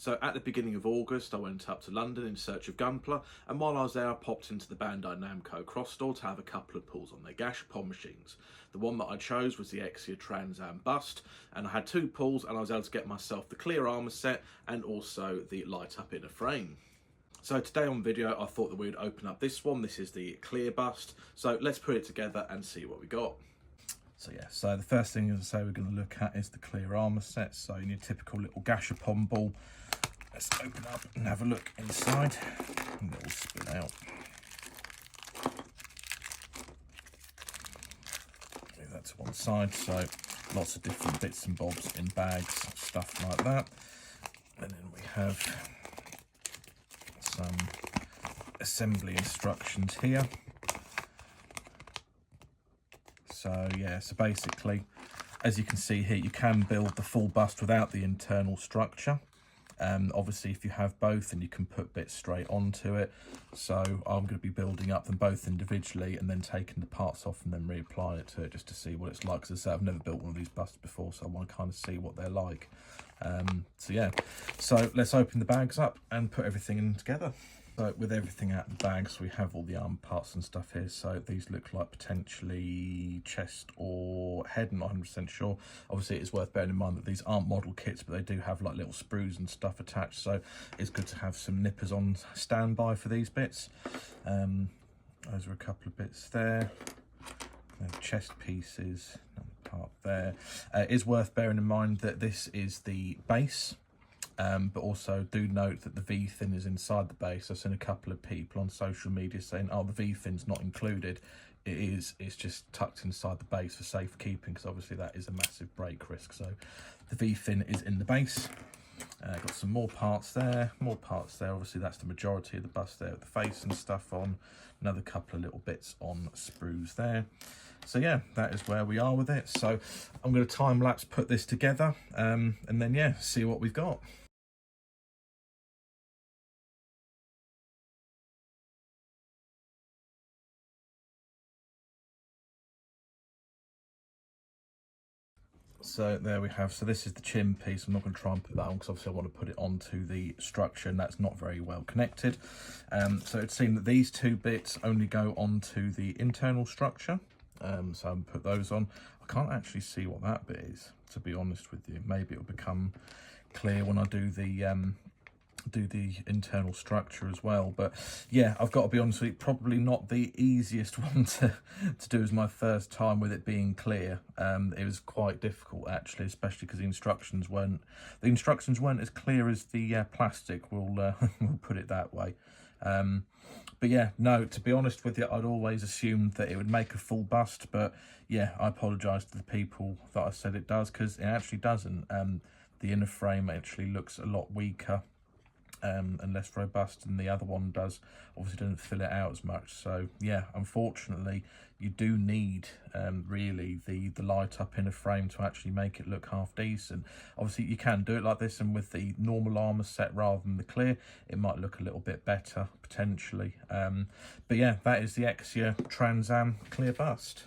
So at the beginning of August, I went up to London in search of Gunpla, and while I was there, I popped into the Bandai Namco cross store to have a couple of pulls on their Gashapon machines. The one that I chose was the Exia Trans Am Bust, and I had 2 pulls, and I was able to get myself the clear armour set and also the light up inner frame. So today on video, I thought that we'd open up this one. This is the clear bust. So let's put it together and see what we got. So yeah, so the first thing, as I say, we're going to look at is the clear armour set. So in your typical little Gashapon ball, let's open up and have a look inside, and it will spill out. Move that to one side. So lots of different bits and bobs in bags, stuff like that. And then we have some assembly instructions here. So yeah, so basically, as you can see here, you can build the full bust without the internal structure. Obviously, if you have both, then you can put bits straight onto it. So I'm going to be building up them both individually and then taking the parts off and then reapplying it to it just to see what it's like. As I say, I've never built one of these busts before, so I want to kind of see what they're like. So yeah, so let's open the bags up and put everything in together. So with everything out of the bags, we have all the arm parts and stuff here. So these look like potentially chest or head, I'm not 100% sure. Obviously, it is worth bearing in mind that these aren't model kits, but they do have like little sprues and stuff attached. So it's good to have some nippers on standby for these bits. Those are a couple of bits there. Chest pieces, another part there. It is worth bearing in mind that this is the base. But also do note that the V-fin is inside the base. I've seen a couple of people on social media saying, oh, the V-fin's not included. It is, it's just tucked inside the base for safekeeping, because obviously that is a massive break risk. So the V-fin is in the base. Got some more parts there, Obviously that's the majority of the bust there with the face and stuff on. Another couple of little bits on sprues there. So yeah, that is where we are with it. So I'm going to time lapse put this together and then yeah, see what we've got. So there we have, so this is the chin piece. I'm not going to try and put that on because obviously I want to put it onto the structure and that's not very well connected. So it seemed that these 2 bits only go onto the internal structure. So I'll put those on. I can't actually see what that bit is, to be honest with you. Maybe it'll become clear when I do the internal structure as well. But yeah, I've got to be honest with you, probably not the easiest one to do as my first time with it being clear. It was quite difficult actually, especially because the instructions weren't as clear as the plastic. We'll put it that way. But yeah, no, to be honest with you, I'd always assumed that it would make a full bust, but yeah, I apologise to the people that I said it does, because it actually doesn't. The inner frame actually looks a lot weaker and less robust than the other one does. Obviously doesn't fill it out as much. So yeah, unfortunately you do need really the light up inner frame to actually make it look half decent. Obviously you can do it like this, and with the normal armour set rather than the clear, it might look a little bit better potentially. But yeah, that is the Exia Trans Am clear bust.